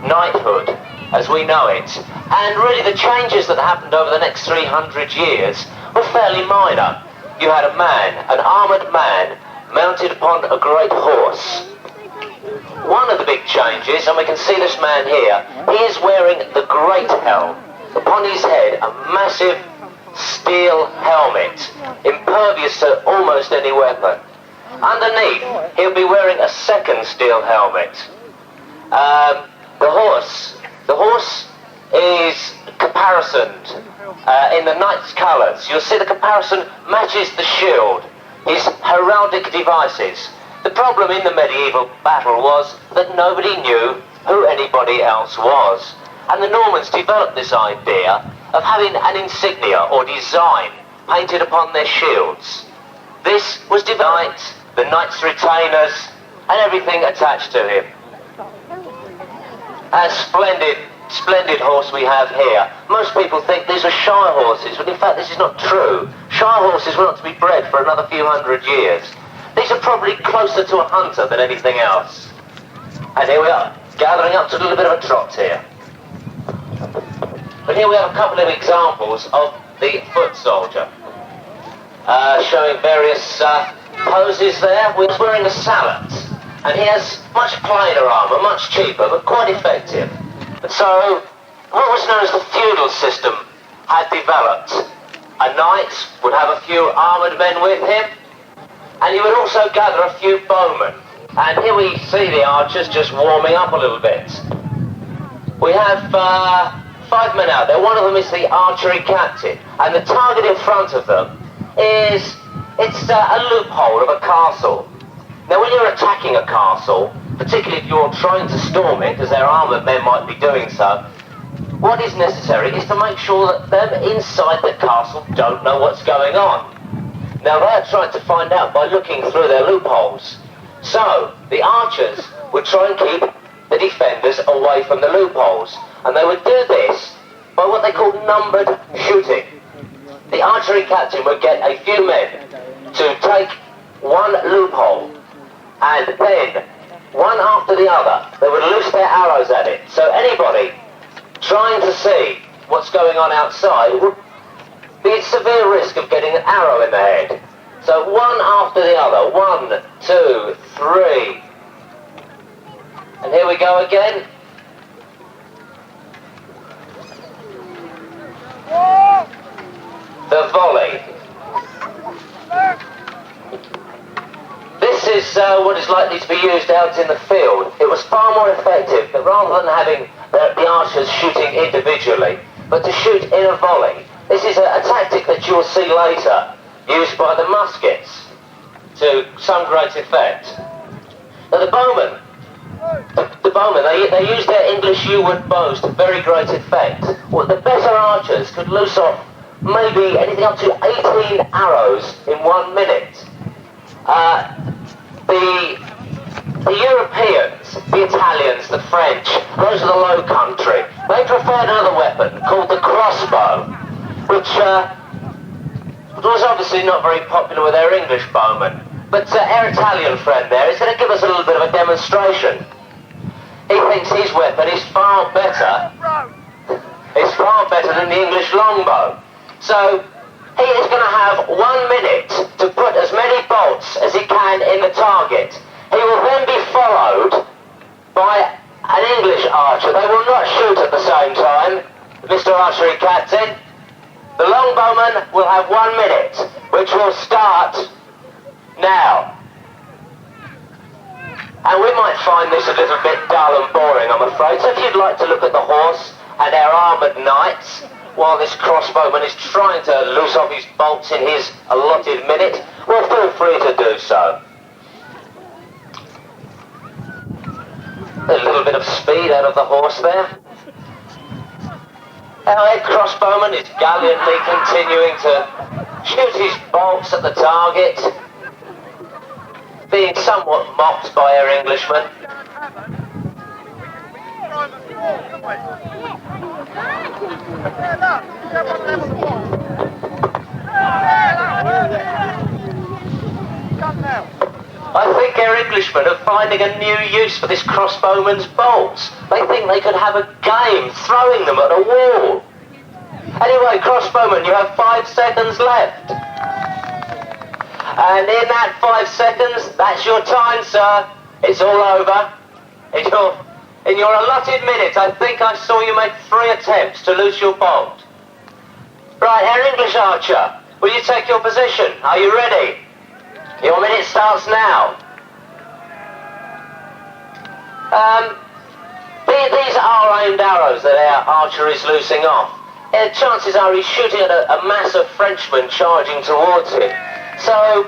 knighthood as we know it. And really the changes that happened over the next 300 years were fairly minor. You had a man, an armoured man, mounted upon a great horse. One of the big changes, and we can see this man here, he is wearing the great helm. Upon his head, a massive steel helmet, impervious to almost any weapon. Underneath, he'll be wearing a second steel helmet. The horse is caparisoned in the knight's colours. You'll see the comparison matches the shield, his heraldic devices. The problem in the medieval battle was that nobody knew who anybody else was. And the Normans developed this idea of having an insignia or design painted upon their shields. This was the knight's retainers, and everything attached to him. A splendid horse we have here. Most people think these are Shire horses, but in fact this is not true. Shire horses were not to be bred for another few hundred years. These are probably closer to a hunter than anything else. And here we are, gathering up to a little bit of a trot here. But here we have a couple of examples of the foot soldier, showing various poses there. He's wearing a sallet, and he has much plainer armour, much cheaper, but quite effective. And so, what was known as the feudal system had developed. A knight would have a few armoured men with him, and he would also gather a few bowmen. And here we see the archers just warming up a little bit. We have 5 men out there. One of them is the archery captain, and the target in front of them is a loophole of a castle. Now when you're attacking a castle, particularly if you're trying to storm it, as their armoured men might be doing so, what is necessary is to make sure that them inside the castle don't know what's going on. Now they are trying to find out by looking through their loopholes. So the archers would try and keep the defenders away from the loopholes, and they would do this by what they call numbered shooting. The archery captain would get a few men to take one loophole, and then one after the other they would loose their arrows at it. So anybody trying to see what's going on outside would be at severe risk of getting an arrow in the head. So one after the other, 1, 2, 3, and here we go again. The volley. This is what is likely to be used out in the field. It was far more effective, but rather than having the archers shooting individually, but to shoot in a volley. This is a tactic that you'll see later, used by the muskets to some great effect. Now the bowmen, they use their English yew-wood bows to very great effect. Well, the better archers could loose off maybe anything up to 18 arrows in 1 minute. The Europeans, the Italians, the French, those of the Low Country, they preferred another weapon called the crossbow, which was obviously not very popular with their English bowmen. But our Italian friend there is going to give us a little bit of a demonstration. He thinks his weapon is far better. It's far better than the English longbow. So he is going to have 1 minute to put as many bolts as he can in the target. He will then be followed by an English archer. They will not shoot at the same time, Mr. Archery Captain. The longbowman will have 1 minute, which will start now. And we might find this a little bit dull and boring, I'm afraid. So if you'd like to look at the horse and our armoured knights, while this crossbowman is trying to loose off his bolts in his allotted minute, well, feel free to do so. A little bit of speed out of the horse there. Our head crossbowman is gallantly continuing to shoot his bolts at the target, being somewhat mocked by our Englishmen. I think scare Englishmen of finding a new use for this crossbowman's bolts. They think they could have a game throwing them at a wall. Anyway, crossbowman, you have 5 seconds left. And in that 5 seconds, that's your time, sir. It's all over. In your allotted minutes, I think I saw you make 3 attempts to loose your bolt. Right, Herr English Archer, will you take your position? Are you ready? Your minute starts now. These are aimed arrows that our archer is loosing off. Chances are he's shooting at a mass of Frenchmen charging towards him. So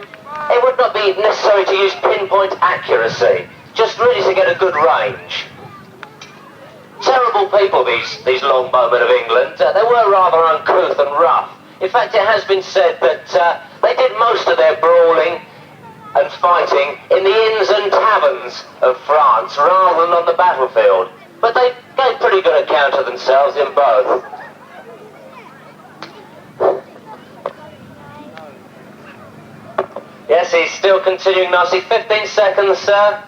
it would not be necessary to use pinpoint accuracy, just really to get a good range. Terrible people, these longbowmen of England. They were rather uncouth and rough. In fact, it has been said that they did most of their brawling and fighting in the inns and taverns of France rather than on the battlefield. But they gave pretty good account of themselves in both. Yes, he's still continuing nicely. 15 seconds, sir.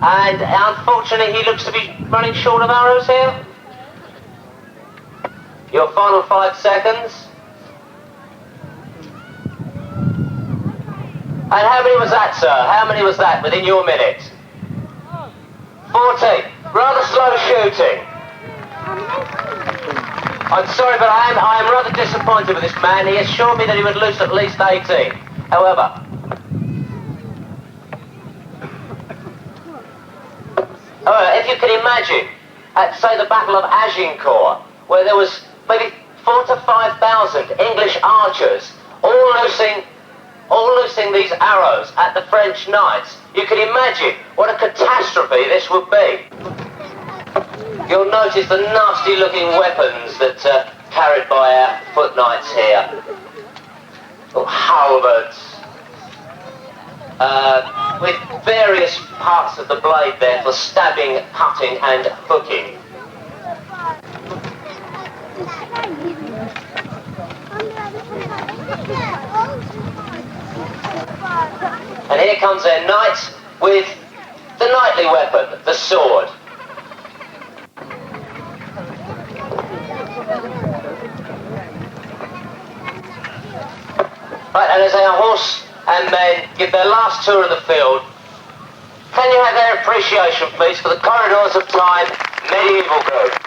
And unfortunately, he looks to be running short of arrows here. Your final 5 seconds. And how many was that, sir? How many was that within your minute? 40. Rather slow shooting. I'm sorry, but I am rather disappointed with this man. He assured me that he would loose at least 18. However, if you can imagine, at say the Battle of Agincourt, where there was maybe 4,000 to 5,000 English archers all loosing these arrows at the French knights, you can imagine what a catastrophe this would be. You'll notice the nasty looking weapons that are carried by our foot knights here. Halberds. With various parts of the blade there for stabbing, cutting and hooking. And here comes their knight with the knightly weapon, the sword. Right, and as our horse and men give their last tour of the field, can you have their appreciation, please, for the Corridors of Time medieval group?